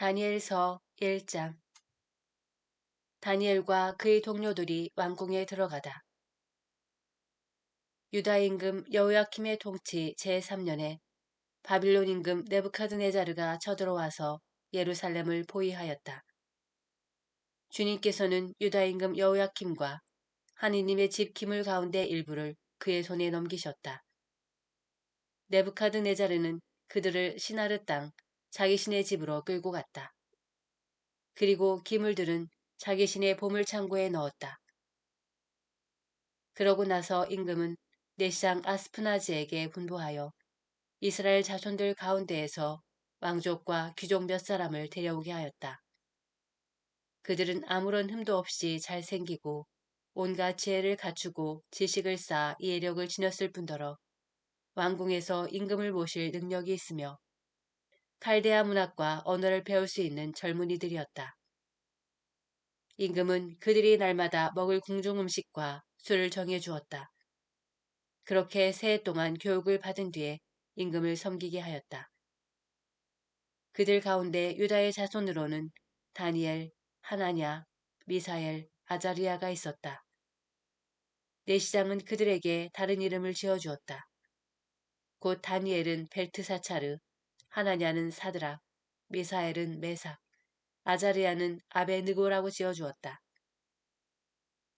다니엘서 1장. 다니엘과 그의 동료들이 왕궁에 들어가다. 유다 임금 여호야킴의 통치 제3년에 바빌론 임금 느부갓네자르가 쳐들어와서 예루살렘을 포위하였다. 주님께서는 유다 임금 여호야킴과 하느님의 집 기물 가운데 일부를 그의 손에 넘기셨다. 느부갓네자르는 그들을 시나르 땅 자기 신의 집으로 끌고 갔다. 그리고 기물들은 자기 신의 보물창고에 넣었다. 그러고 나서 임금은 내시장 아스프나즈에게 분부하여 이스라엘 자손들 가운데에서 왕족과 귀족 몇 사람을 데려오게 하였다. 그들은 아무런 흠도 없이 잘생기고 온갖 지혜를 갖추고 지식을 쌓아 이해력을 지녔을 뿐더러 왕궁에서 임금을 모실 능력이 있으며 칼데아 문학과 언어를 배울 수 있는 젊은이들이었다. 임금은 그들이 날마다 먹을 궁중 음식과 술을 정해 주었다. 그렇게 세 해 동안 교육을 받은 뒤에 임금을 섬기게 하였다. 그들 가운데 유다의 자손으로는 다니엘, 하나냐, 미사엘, 아자리아가 있었다. 내시장은 그들에게 다른 이름을 지어주었다. 곧 다니엘은 벨트사차르, 하나냐는 사드락, 미사엘은 메삭, 아자리아는 아베느고라고 지어주었다.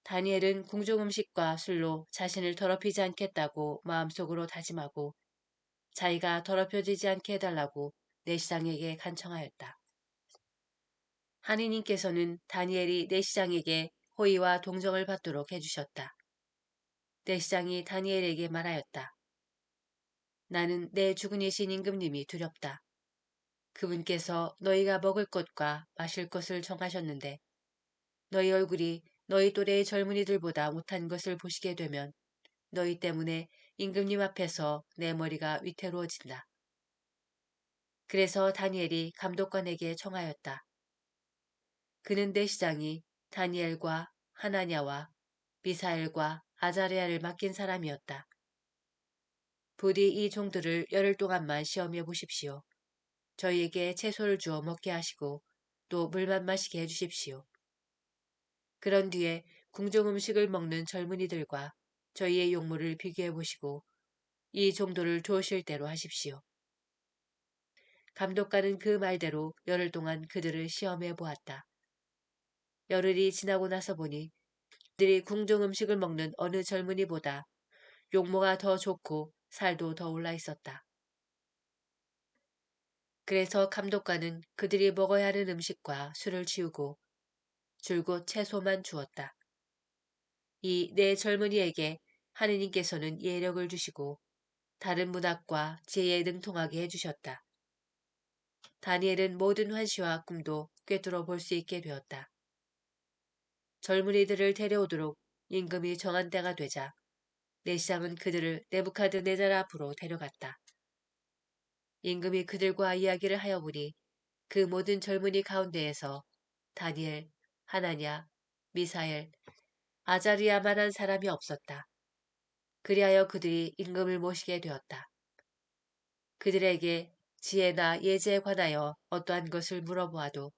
다니엘은 궁중 음식과 술로 자신을 더럽히지 않겠다고 마음속으로 다짐하고 자기가 더럽혀지지 않게 해달라고 내시장에게 간청하였다. 하느님께서는 다니엘이 내시장에게 호의와 동정을 받도록 해주셨다. 내시장이 다니엘에게 말하였다. 나는 내 죽은 이신 임금님이 두렵다. 그분께서 너희가 먹을 것과 마실 것을 정하셨는데 너희 얼굴이 너희 또래의 젊은이들보다 못한 것을 보시게 되면 너희 때문에 임금님 앞에서 내 머리가 위태로워진다. 그래서 다니엘이 감독관에게 청하였다. 그는 내시장이 다니엘과 하나냐와 미사엘과 아자레아를 맡긴 사람이었다. 부디 이 종들을 열흘 동안만 시험해 보십시오. 저희에게 채소를 주어 먹게 하시고 또 물만 마시게 해주십시오. 그런 뒤에 궁중 음식을 먹는 젊은이들과 저희의 용모를 비교해 보시고 이 종도를 좋으실 대로 하십시오. 감독관은 그 말대로 열흘 동안 그들을 시험해 보았다. 열흘이 지나고 나서 보니 그들이 궁중 음식을 먹는 어느 젊은이보다 용모가 더 좋고 살도 더 올라 있었다. 그래서 감독관은 그들이 먹어야 하는 음식과 술을 치우고 줄곧 채소만 주었다. 이 네 젊은이에게 하느님께서는 예력을 주시고 다른 문학과 지혜에 능통하게 해주셨다. 다니엘은 모든 환시와 꿈도 꿰뚫어 볼 수 있게 되었다. 젊은이들을 데려오도록 임금이 정한 때가 되자 내시장은 그들을 느부갓네살 앞으로 데려갔다. 임금이 그들과 이야기를 하여 보니 그 모든 젊은이 가운데에서 다니엘, 하나냐, 미사엘, 아자리아만한 사람이 없었다. 그리하여 그들이 임금을 모시게 되었다. 그들에게 지혜나 예제에 관하여 어떠한 것을 물어보아도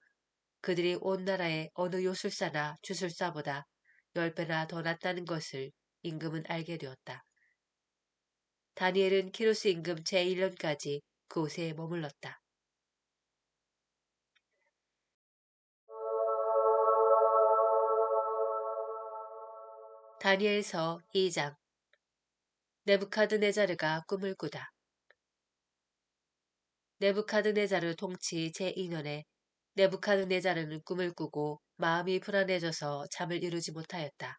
그들이 온 나라의 어느 요술사나 주술사보다 10배나 더 낫다는 것을 임금은 알게 되었다. 다니엘은 키루스 임금 제1년까지 그곳에 머물렀다. 다니엘서 2장. 느부갓네자르가 꿈을 꾸다. 느부갓네자르 통치 제2년에 느부갓네자르는 꿈을 꾸고 마음이 불안해져서 잠을 이루지 못하였다.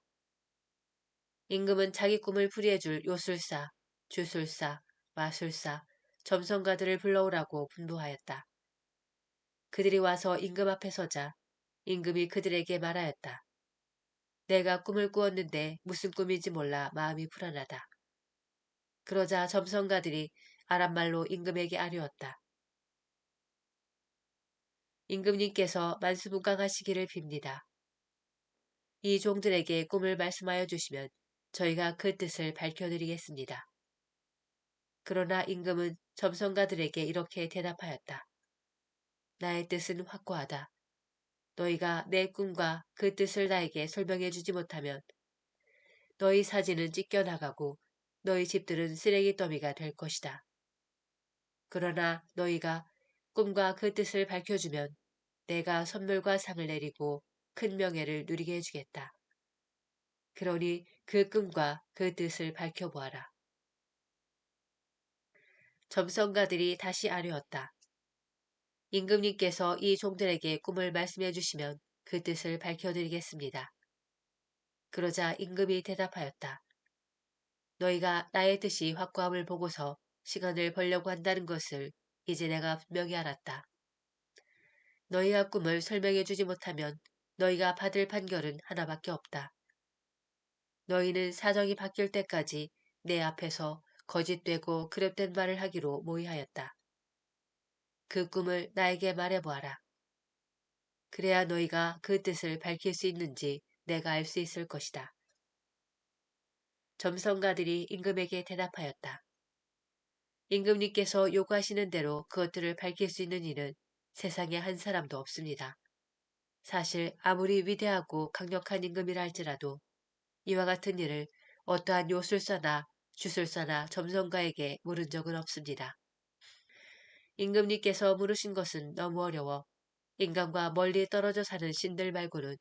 임금은 자기 꿈을 풀이해줄 요술사, 주술사, 마술사, 점성가들을 불러오라고 분부하였다. 그들이 와서 임금 앞에 서자 임금이 그들에게 말하였다. 내가 꿈을 꾸었는데 무슨 꿈인지 몰라 마음이 불안하다. 그러자 점성가들이 아람말로 임금에게 아뢰었다. 임금님께서 만수무강하시기를 빕니다. 이 종들에게 꿈을 말씀하여 주시면 저희가 그 뜻을 밝혀드리겠습니다. 그러나 임금은 점성가들에게 이렇게 대답하였다. 나의 뜻은 확고하다. 너희가 내 꿈과 그 뜻을 나에게 설명해 주지 못하면 너희 사진은 찢겨나가고 너희 집들은 쓰레기 더미가 될 것이다. 그러나 너희가 꿈과 그 뜻을 밝혀주면 내가 선물과 상을 내리고 큰 명예를 누리게 해주겠다. 그러니 그 꿈과 그 뜻을 밝혀보아라. 점성가들이 다시 아뢰었다. 임금님께서 이 종들에게 꿈을 말씀해 주시면 그 뜻을 밝혀드리겠습니다. 그러자 임금이 대답하였다. 너희가 나의 뜻이 확고함을 보고서 시간을 벌려고 한다는 것을 이제 내가 분명히 알았다. 너희가 꿈을 설명해 주지 못하면 너희가 받을 판결은 하나밖에 없다. 너희는 사정이 바뀔 때까지 내 앞에서 거짓되고 그릇된 말을 하기로 모의하였다. 그 꿈을 나에게 말해보아라. 그래야 너희가 그 뜻을 밝힐 수 있는지 내가 알 수 있을 것이다. 점성가들이 임금에게 대답하였다. 임금님께서 요구하시는 대로 그것들을 밝힐 수 있는 이는 세상에 한 사람도 없습니다. 사실 아무리 위대하고 강력한 임금이라 할지라도 이와 같은 일을 어떠한 요술사나 주술사나 점성가에게 물은 적은 없습니다. 임금님께서 물으신 것은 너무 어려워 인간과 멀리 떨어져 사는 신들 말고는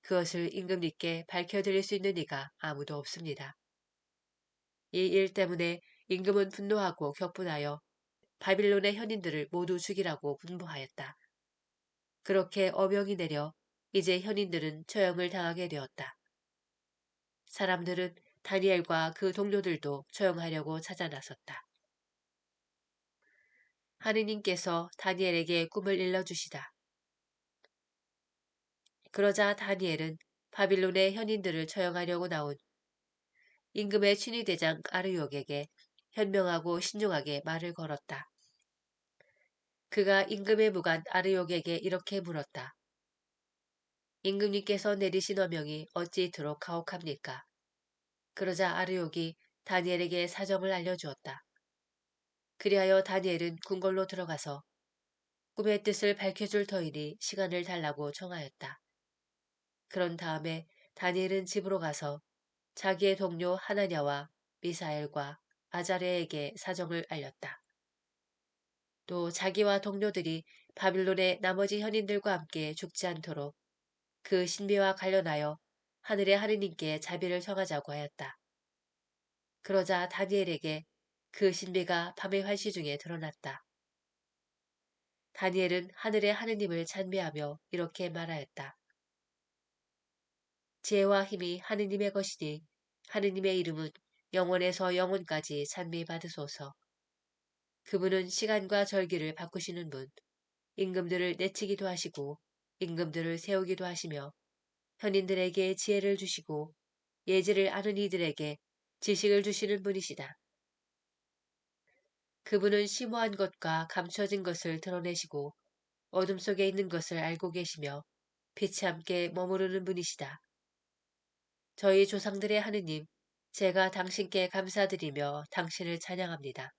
그것을 임금님께 밝혀드릴 수 있는 이가 아무도 없습니다. 이 일 때문에 임금은 분노하고 격분하여 바빌론의 현인들을 모두 죽이라고 분부하였다. 그렇게 어명이 내려 이제 현인들은 처형을 당하게 되었다. 사람들은 다니엘과 그 동료들도 처형하려고 찾아 나섰다. 하느님께서 다니엘에게 꿈을 일러주시다. 그러자 다니엘은 바빌론의 현인들을 처형하려고 나온 임금의 친위대장 아르욕에게 현명하고 신중하게 말을 걸었다. 그가 임금의 무관 아르욕에게 이렇게 물었다. 임금님께서 내리신 어명이 어찌 이토록 가혹합니까? 그러자 아르욕이 다니엘에게 사정을 알려주었다. 그리하여 다니엘은 궁궐로 들어가서 꿈의 뜻을 밝혀줄 터이니 시간을 달라고 청하였다. 그런 다음에 다니엘은 집으로 가서 자기의 동료 하나냐와 미사엘과 아자레에게 사정을 알렸다. 또 자기와 동료들이 바빌론의 나머지 현인들과 함께 죽지 않도록 그 신비와 관련하여 하늘의 하느님께 자비를 청하자고 하였다. 그러자 다니엘에게 그 신비가 밤의 활시 중에 드러났다. 다니엘은 하늘의 하느님을 찬미하며 이렇게 말하였다. 지혜와 힘이 하느님의 것이니 하느님의 이름은 영원에서 영원까지 찬미받으소서. 그분은 시간과 절기를 바꾸시는 분, 임금들을 내치기도 하시고 임금들을 세우기도 하시며 현인들에게 지혜를 주시고 예지를 아는 이들에게 지식을 주시는 분이시다. 그분은 심오한 것과 감춰진 것을 드러내시고 어둠 속에 있는 것을 알고 계시며 빛이 함께 머무르는 분이시다. 저희 조상들의 하느님, 제가 당신께 감사드리며 당신을 찬양합니다.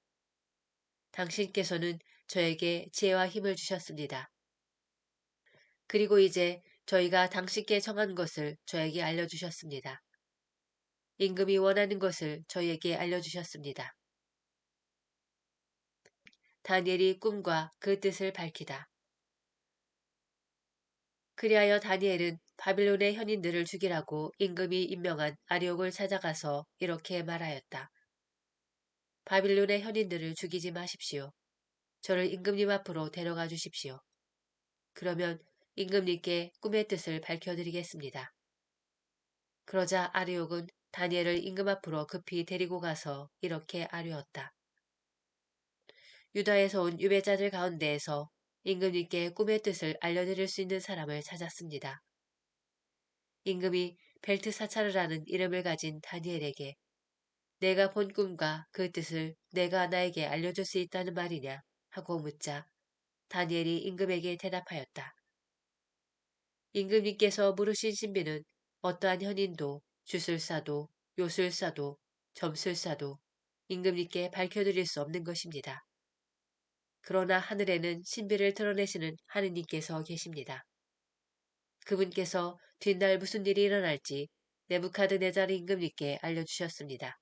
당신께서는 저에게 지혜와 힘을 주셨습니다. 그리고 이제 저희가 당신께 정한 것을 저에게 알려주셨습니다. 임금이 원하는 것을 저희에게 알려주셨습니다. 다니엘이 꿈과 그 뜻을 밝히다. 그리하여 다니엘은 바빌론의 현인들을 죽이라고 임금이 임명한 아리옥을 찾아가서 이렇게 말하였다. 바빌론의 현인들을 죽이지 마십시오. 저를 임금님 앞으로 데려가 주십시오. 그러면 임금님께 꿈의 뜻을 밝혀드리겠습니다. 그러자 아리옥은 다니엘을 임금 앞으로 급히 데리고 가서 이렇게 아뢰었다. 유다에서 온 유배자들 가운데에서 임금님께 꿈의 뜻을 알려드릴 수 있는 사람을 찾았습니다. 임금이 벨트사차르라는 이름을 가진 다니엘에게 내가 본 꿈과 그 뜻을 내가 나에게 알려줄 수 있다는 말이냐 하고 묻자 다니엘이 임금에게 대답하였다. 임금님께서 물으신 신비는 어떠한 현인도 주술사도 요술사도 점술사도 임금님께 밝혀드릴 수 없는 것입니다. 그러나 하늘에는 신비를 드러내시는 하느님께서 계십니다. 그분께서 뒷날 무슨 일이 일어날지 네부카드네자르 임금님께 알려주셨습니다.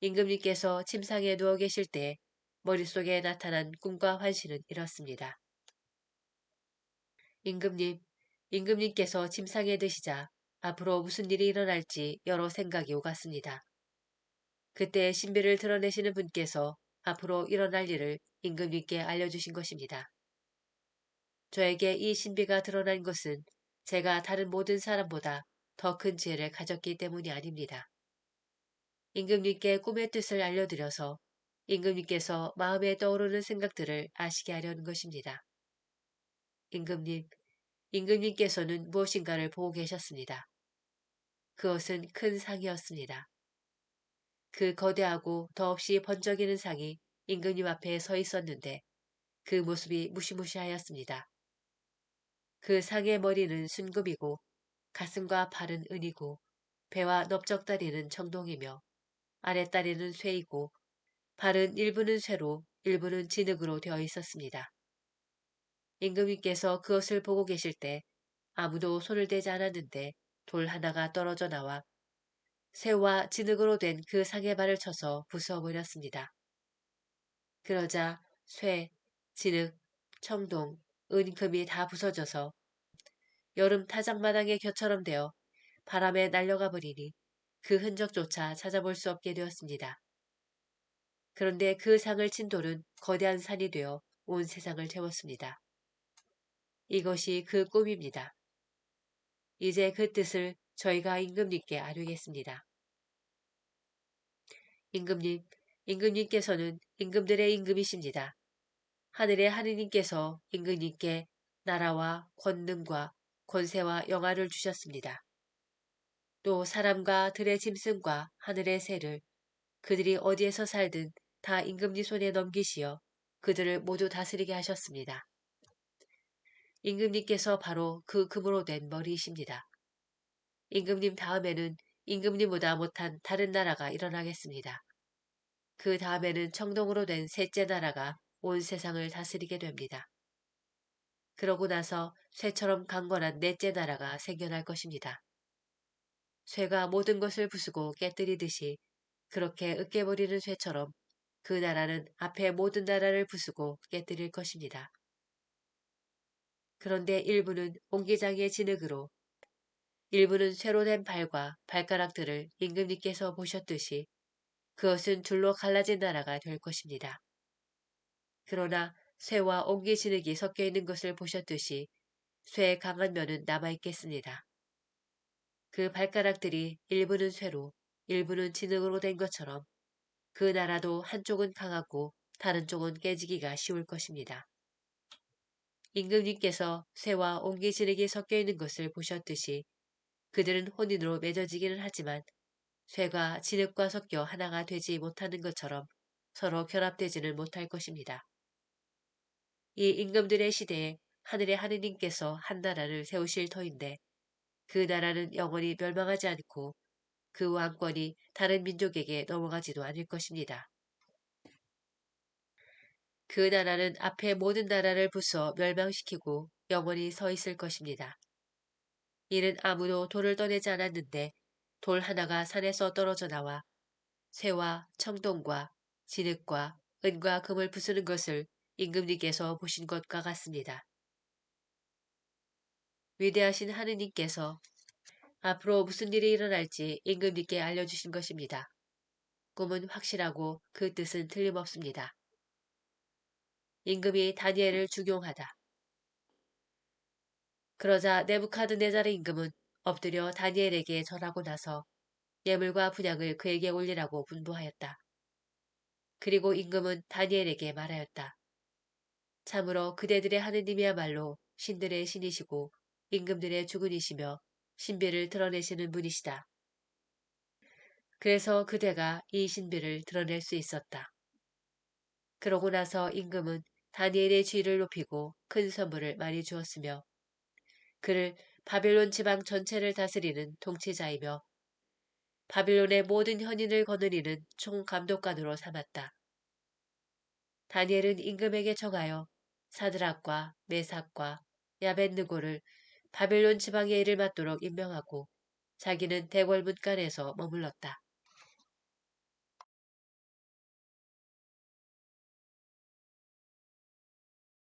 임금님께서 침상에 누워 계실 때 머릿속에 나타난 꿈과 환시는 이렇습니다. 임금님, 임금님께서 침상에 드시자 앞으로 무슨 일이 일어날지 여러 생각이 오갔습니다. 그때 신비를 드러내시는 분께서 앞으로 일어날 일을 임금님께 알려주신 것입니다. 저에게 이 신비가 드러난 것은 제가 다른 모든 사람보다 더 큰 지혜를 가졌기 때문이 아닙니다. 임금님께 꿈의 뜻을 알려드려서 임금님께서 마음에 떠오르는 생각들을 아시게 하려는 것입니다. 임금님, 임금님께서는 무엇인가를 보고 계셨습니다. 그것은 큰 상이었습니다. 그 거대하고 더없이 번쩍이는 상이 임금님 앞에 서 있었는데 그 모습이 무시무시하였습니다. 그 상의 머리는 순금이고 가슴과 팔은 은이고 배와 넓적다리는 청동이며 아랫다리는 쇠이고 발은 일부는 쇠로 일부는 진흙으로 되어 있었습니다. 임금님께서 그것을 보고 계실 때 아무도 손을 대지 않았는데 돌 하나가 떨어져 나와 쇠와 진흙으로 된 그 상의 발을 쳐서 부숴버렸습니다. 그러자 쇠, 진흙, 청동, 은금이 다 부서져서 여름 타작마당의 곁처럼 되어 바람에 날려가 버리니 그 흔적조차 찾아볼 수 없게 되었습니다. 그런데 그 상을 친 돌은 거대한 산이 되어 온 세상을 채웠습니다. 이것이 그 꿈입니다. 이제 그 뜻을 저희가 임금님께 아뢰겠습니다. 임금님, 임금님께서는 임금들의 임금이십니다. 하늘의 하느님께서 임금님께 나라와 권능과 권세와 영화를 주셨습니다. 또 사람과 들의 짐승과 하늘의 새를 그들이 어디에서 살든 다 임금님 손에 넘기시어 그들을 모두 다스리게 하셨습니다. 임금님께서 바로 그 금으로 된 머리이십니다. 임금님 다음에는 임금님보다 못한 다른 나라가 일어나겠습니다. 그 다음에는 청동으로 된 셋째 나라가 온 세상을 다스리게 됩니다. 그러고 나서 쇠처럼 강건한 넷째 나라가 생겨날 것입니다. 쇠가 모든 것을 부수고 깨뜨리듯이 그렇게 으깨버리는 쇠처럼 그 나라는 앞에 모든 나라를 부수고 깨뜨릴 것입니다. 그런데 일부는 옹기장의 진흙으로 일부는 쇠로 된 발과 발가락들을 임금님께서 보셨듯이 그것은 둘로 갈라진 나라가 될 것입니다. 그러나 쇠와 옹기 진흙이 섞여 있는 것을 보셨듯이 쇠의 강한 면은 남아있겠습니다. 그 발가락들이 일부는 쇠로 일부는 진흙으로 된 것처럼 그 나라도 한쪽은 강하고 다른 쪽은 깨지기가 쉬울 것입니다. 임금님께서 쇠와 옹기 진흙이 섞여 있는 것을 보셨듯이 그들은 혼인으로 맺어지기는 하지만 쇠가 진흙과 섞여 하나가 되지 못하는 것처럼 서로 결합되지는 못할 것입니다. 이 임금들의 시대에 하늘의 하느님께서 한 나라를 세우실 터인데 그 나라는 영원히 멸망하지 않고 그 왕권이 다른 민족에게 넘어가지도 않을 것입니다. 그 나라는 앞에 모든 나라를 부숴 멸망시키고 영원히 서 있을 것입니다. 이는 아무도 돌을 떠내지 않았는데 돌 하나가 산에서 떨어져 나와 쇠와 청동과 진흙과 은과 금을 부수는 것을 임금님께서 보신 것과 같습니다. 위대하신 하느님께서 앞으로 무슨 일이 일어날지 임금님께 알려주신 것입니다. 꿈은 확실하고 그 뜻은 틀림없습니다. 임금이 다니엘을 죽용하다. 그러자 네부카드네자르 임금은 엎드려 다니엘에게 절하고 나서 예물과 분향을 그에게 올리라고 분부하였다. 그리고 임금은 다니엘에게 말하였다. 참으로 그대들의 하느님이야말로 신들의 신이시고 임금들의 주군이시며 신비를 드러내시는 분이시다. 그래서 그대가 이 신비를 드러낼 수 있었다. 그러고 나서 임금은 다니엘의 지위를 높이고 큰 선물을 많이 주었으며 그를 바벨론 지방 전체를 다스리는 통치자이며 바빌론의 모든 현인을 거느리는 총감독관으로 삼았다. 다니엘은 임금에게 청하여 사드락과 메삭과 야벳느고를 바벨론 지방의 일을 맡도록 임명하고 자기는 대궐 문간에서 머물렀다.